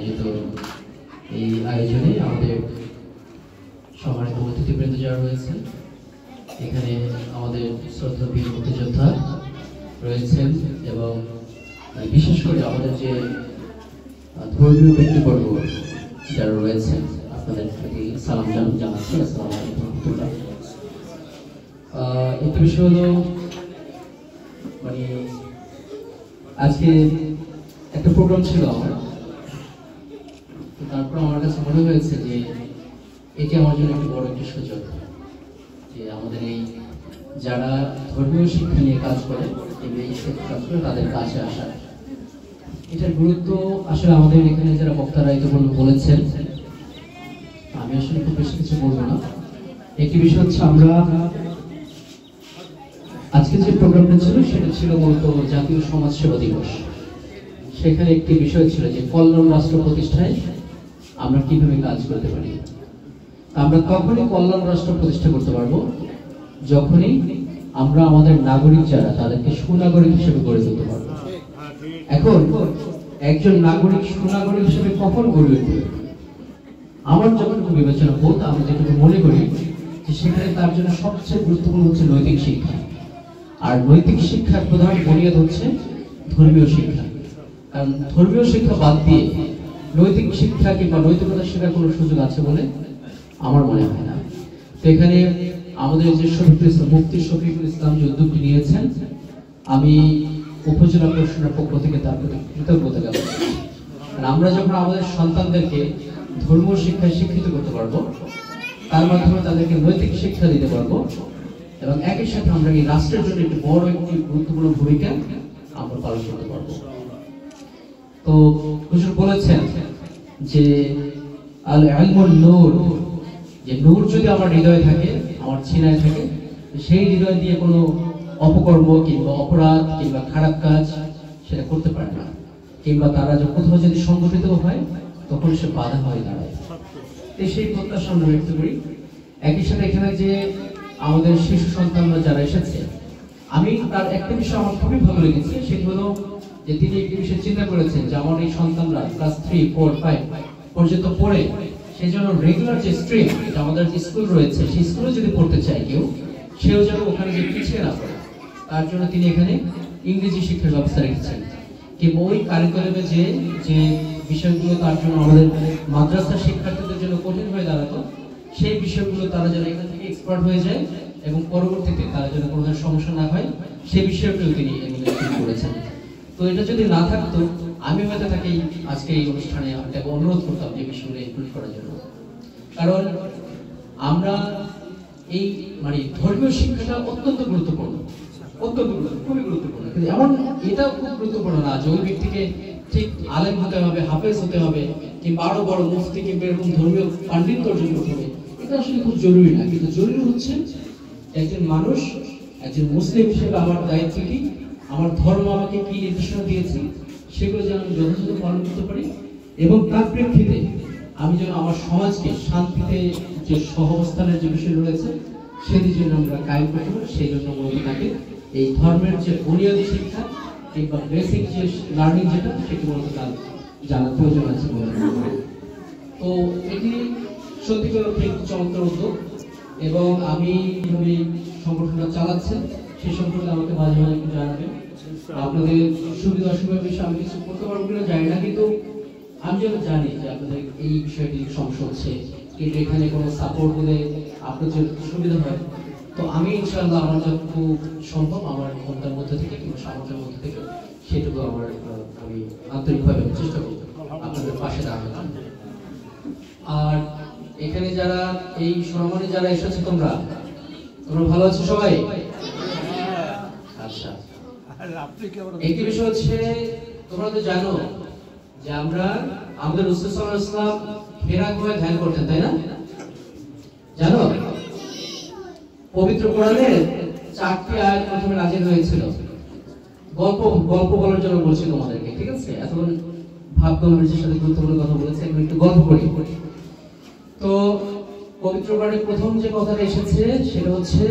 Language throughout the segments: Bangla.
আয়োজিত এই আয়োজনে আমাদের সম্মানিত অতিথিবৃন্দ যারা রয়েছেন, এখানে আমাদের শ্রদ্ধা বীর মুক্তিযোদ্ধা রয়েছেন এবং বিশেষ করে আমাদের যে ধর্মীয় ব্যক্তিবর্গ যারা রয়েছেন, আপনাদের প্রতি সালাম জানাচ্ছি। আসসালামু আলাইকুম ওয়া রাহমাতুল্লাহ। একটা বিষয় হলো, মানে আজকে একটা প্রোগ্রাম ছিল আমার, তারপর আমার কাছে মনে হয়েছে যে এটি আমার জন্য একটি বড় একটি সুযোগ যে আমাদের এই যারা ধর্মীয় শিক্ষা নিয়ে কাজ করে কাজ করে তাদের কাছে আসা। এটার গুরুত্ব আসলে আমাদের এখানে যারা বক্তারা ইতিপূর্বে বলেছেন, আমি আসলে খুব বেশি কিছু বলবো না। একটি বিষয় হচ্ছে, আমরা আজকে যে প্রোগ্রামটা ছিল সেটা ছিল মূলত জাতীয় সমাজসেবা দিবস। সেখানে একটি বিষয় ছিল যে কল্যাণ রাষ্ট্র প্রতিষ্ঠায় আমরা কিভাবে কাজ করতে পারি। আমরা তখনই কল্যাণ রাষ্ট্র প্রতিষ্ঠা করতে পারবো যখনই আমরা আমাদের নাগরিক যারা তাদেরকে সুনাগরিক হিসেবে গড়ে তুলতে পারবো। এখন একজন নাগরিক সুনাগরিক হিসেবে কখন গড়ে উঠবে, আমার যতটুকু বিবেচনা বোধ, আমি যেটুকু মনে করি যে সেখানে তার জন্য সবচেয়ে গুরুত্বপূর্ণ হচ্ছে নৈতিক শিক্ষা। আর নৈতিক শিক্ষার প্রধান বুনিয়াদ হচ্ছে ধর্মীয় শিক্ষা। কারণ ধর্মীয় শিক্ষা বাদ দিয়ে নৈতিক শিক্ষা কিংবা নৈতিকতা শেখার কোনো সুযোগ আছে বলে আমার মনে হয় না। তো এখানে আমাদের যে শফিকুল ইসলাম, মুফতি শফিকুল ইসলাম যে উদ্যোগটি নিয়েছেন, আমি উপজেলা প্রশাসনের পক্ষ থেকে তার প্রতি কৃতজ্ঞতা জ্ঞাপন। আমরা যখন আমাদের সন্তানদেরকে ধর্মীয় শিক্ষায় শিক্ষিত করতে পারবো, তার মাধ্যমে তাদেরকে নৈতিক শিক্ষা দিতে পারবো এবং একই সাথে আমরা এই রাষ্ট্রের জন্য একটি বড় একটি গুরুত্বপূর্ণ ভূমিকা আমরা পালন করতে পারবো। তো হুজুর বলেছেন যে আল ইলমুন নূর, যে নূর যদি আমার হৃদয়ে থাকে, আমার ছিনায় থাকে, সেই হৃদয় দিয়ে কোনো অপকর্ম কিংবা অপরাধ কিংবা খারাপ কাজ সেটা করতে পারে না, কিংবা তারা কোথাও যদি সংগঠিত হয় তখন সে বাধা হয়ে দাঁড়ায়। সেই প্রত্যাশা আমরা ব্যক্ত করি। একই সাথে এখানে যে আমাদের শিশু সন্তানরা যারা এসেছে, আমি তার একটা বিষয় আমার খুবই ভালো লেগেছে, সেটি হলো যে তিনি একটি বিষয় চিন্তা করেছেন যে আমার এই সন্তানরা ক্লাস 3, 4, 5 পর্যন্ত পড়ে, সেই জন্য রেগুলার যে স্ট্রিম আমাদের যে স্কুল রয়েছে, সেই স্কুলে যদি পড়তে চায় কেউ, সেও যেন ওখানে যে পিছিয়ে না পড়ে, তার জন্য তিনি এখানে ইংরেজি শিক্ষার ব্যবস্থা রেখেছেন। কিংবা ওই কারিকুলামে যে বিষয়গুলো তার জন্য আমাদের মাদ্রাসার শিক্ষার্থীদের জন্য কঠিন হয়ে দাঁড়াতো, সেই বিষয়গুলো তারা যেন এখান থেকে এক্সপার্ট হয়ে যায় এবং পরবর্তীতে তারা যেন কোনো ধরনের সমস্যা না হয়, সেই বিষয়টিও তিনি এখানে করেছেন। তো এটা যদি না থাকতো, আমি হয়তো তাকে আজকে এই অনুষ্ঠানে আপনাকে অনুরোধ করতাম যে বিষয়গুলো ইনক্লুড করার জন্য। কারণ আমরা এই মানে ধর্মীয় শিক্ষাটা অত্যন্ত গুরুত্বপূর্ণ, খুবই গুরুত্বপূর্ণ। কিন্তু এমন এটাও খুব গুরুত্বপূর্ণ না যে ওই ব্যক্তিকে ঠিক আলেম হতে হবে, হাফেজ হতে হবে, কিংবা আরো বড় মুফতি কিংবা এরকম ধর্মীয় পাণ্ডিত্য অর্জন করতে হবে। এটা আসলে খুব জরুরি না। কিন্তু জরুরি হচ্ছে একজন মানুষ, একজন মুসলিম হিসেবে আমার দায়িত্ব কি, আমার ধর্ম আমাকে কি নির্দেশনা দিয়েছে, সেগুলো যেন আমি যথাযথ পালন করতে পারি এবং তার প্রেক্ষিতে আমি যেন আমার সমাজকে শান্তিতে যে সহাবস্থানের যে বিষয় রয়েছে সেটির জন্য আমরা কায়েম করতে পারি। সেই জন্য বলতে থাকে এই ধর্মের যে বুনিয়াদী শিক্ষা কিংবা বেসিক যে লার্নিং যেটা, সেটি বলতে তার জানার প্রয়োজন আছে বলে মনে করি। তো এটি সত্যিকার অর্থে একটি চমৎকার উদ্যোগ এবং আমি কিভাবে সংগঠনটা চালাচ্ছেন সেই সম্পর্কে আমাকে মাঝে মাঝে একটু জানাবেন। আপনাদের সুবিধা অসুবিধার বিষয়ে আমি কিছু করতে পারবো কিনা জানি না, কিন্তু আমি যেন জানি যে আপনাদের এই বিষয়টি সমস্যা হচ্ছে, কিন্তু এখানে কোনো সাপোর্ট দিলে আপনাদের সুবিধা হয়। তো আমি ইনশাআল্লাহ আমার যতটুকু সম্ভব আমার ক্ষমতার মধ্যে থেকে কিংবা সামর্থ্যের মধ্যে থেকে সেটুকু আমি আন্তরিকভাবে চেষ্টা করব আপনাদের পাশে দাঁড়ানোর। আর এখানে যারা এই সম্মানে যারা এসেছে, তোমরা ভালো আছো সবাই? আচ্ছা, একটি বিষয় হচ্ছে, তোমরা তো জানো যে আমরা আমাদের রাসূল সাল্লাল্লাহু আলাইহি ওয়াসাল্লাম হিরা গুহায় ধ্যান করতেন, তাই না? জানো পবিত্র কোরআনে 4টি আয়াত প্রথমে নাযিল হয়েছিল। গল্প বলার জন্য বলছি তোমাদেরকে, ঠিক আছে? এতক্ষণ ভাব গম্ভীরের সাথে গুরুত্বপূর্ণ কথা বলেছে, আমি একটু গল্প করি। তো পবিত্র কোরআনে প্রথম যে কথাটা এসেছে সেটা হচ্ছে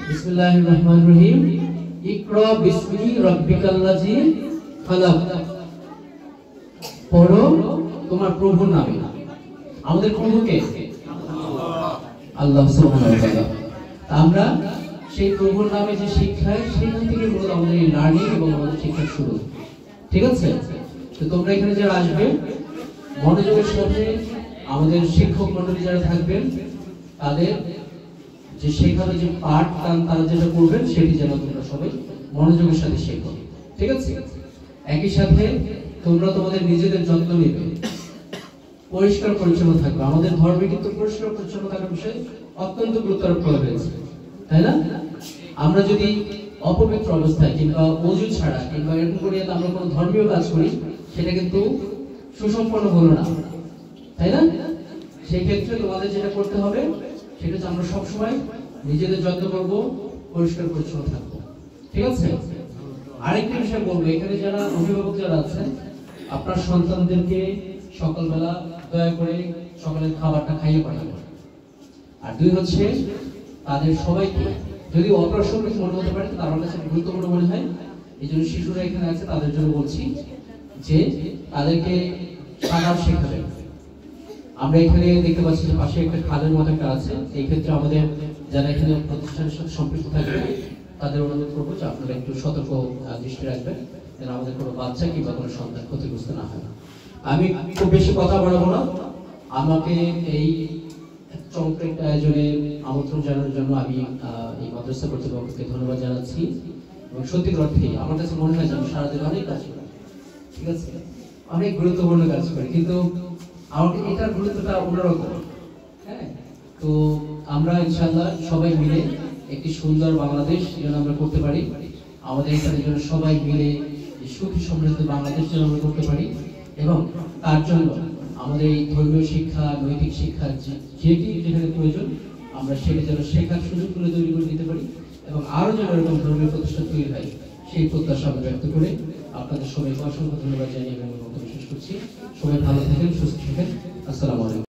বিসমিল্লাহির রহমানির রহিম, ইকরা বিসমি রাব্বিকাল্লাযী খালাক। পড়ো তোমার প্রভুর নামে। আমাদের প্রভুকে আল্লাহ সুবহানাহু ওয়া তাআলা। আমরা সেই প্রভুর নামে যে শিক্ষায়, সেখান থেকে মূলত আমাদের এই লার্নিং এবং আমাদের শিক্ষা শুরু। ঠিক আছে? তো তোমরা এখানে যারা আসবে, মনোযোগের সাথে আমাদের শিক্ষক মণ্ডলী যারা থাকবেন, তাদের যে শেখানো যে পাঠ তারা যেটা করবেন সেটি যেন তোমরা সবাই মনোযোগের সাথে শেখো। ঠিক আছে? একই সাথে তোমরা তোমাদের নিজেদের যত্ন নিবে, পরিষ্কার পরিচ্ছন্ন থাকবে। আমাদের ধর্মে কিন্তু পরিষ্কার পরিচ্ছন্ন থাকার বিষয়ে অত্যন্ত গুরুত্ব আরোপ করা হয়েছে, তাই না? আমরা যদি অপবিত্র অবস্থায় কিংবা ওযু ছাড়া কিংবা এরকম করে আমরা কোনো ধর্মীয় কাজ করি, সেটা কিন্তু সুসম্পন্ন হলো না, তাই না? সেই ক্ষেত্রে তোমাদের যেটা করতে হবে সেটা হচ্ছে আমরা সবসময় নিজেদের যত্ন করব, পরিষ্কার পরিচ্ছন্ন থাকবো। ঠিক আছে? আরেকটা বিষয় বলবো, এখানে যারা অভিভাবক যারা আছেন, আপনার সন্তানদেরকে সকালবেলা দয়া করে সকালের খাবারটা খাইয়ে পাঠাবেন। আর দুই হচ্ছে তাদের সবাইকে, যদি অপ্রাসঙ্গিক মনে হতে পারে, তার কাছে গুরুত্বপূর্ণ মনে হয়, এই জন্য শিশুরা এখানে আছে তাদের জন্য বলছি যে তাদেরকে সাঁতার শেখাবেন। আমরা এখানে দেখতে পাচ্ছি যে পাশে একটা খালের মতো একটা আছে। এই ক্ষেত্রে আমাদের যারা এখানে প্রতিষ্ঠানের সাথে সম্পৃক্ত থাকবে তাদের অনুরোধ করবো যে আপনারা একটু সতর্ক দৃষ্টি রাখবেন, যেন আমাদের কোনো বাচ্চা কিংবা কোনো সন্তান ক্ষতিগ্রস্ত না হয়। আমি খুব বেশি কথা বাড়াবো না। আমাকে এই চমৎকার আয়োজনে আমন্ত্রণ জানানোর জন্য আমি এই মাদ্রাসা কর্তৃপক্ষকে ধন্যবাদ জানাচ্ছি। এবং সত্যিকার অর্থে আমার কাছে মনে হয় যে আমি সারাদিন অনেক কাজ করি, ঠিক আছে, অনেক গুরুত্বপূর্ণ কাজ করি, কিন্তু আমাকে এটার গুরুত্বটা অন্যরকম। হ্যাঁ, তো আমরা ইনশাআল্লাহ সবাই মিলে একটি সুন্দর বাংলাদেশ যেন আমরা করতে পারি, আমাদের এখানে যেন সবাই মিলে সুখী সমৃদ্ধ বাংলাদেশ যেন আমরা করতে পারি, এবং তার জন্য আমাদের এই ধর্মীয় শিক্ষা, নৈতিক শিক্ষা যেটি যেখানে প্রয়োজন আমরা সেটি যেন শেখার সুযোগগুলো তৈরি করে দিতে পারি, এবং আরো যেন এরকম ধর্মীয় প্রতিষ্ঠান তৈরি হয়, সেই প্রত্যাশা আমি ব্যক্ত করে আপনাদের সবাইকে অসংখ্য ধন্যবাদ জানিয়ে আমি বক্তব্য শেষ করছি। সবাই ভালো থাকেন, সুস্থ থাকেন। আসসালামু আলাইকুম।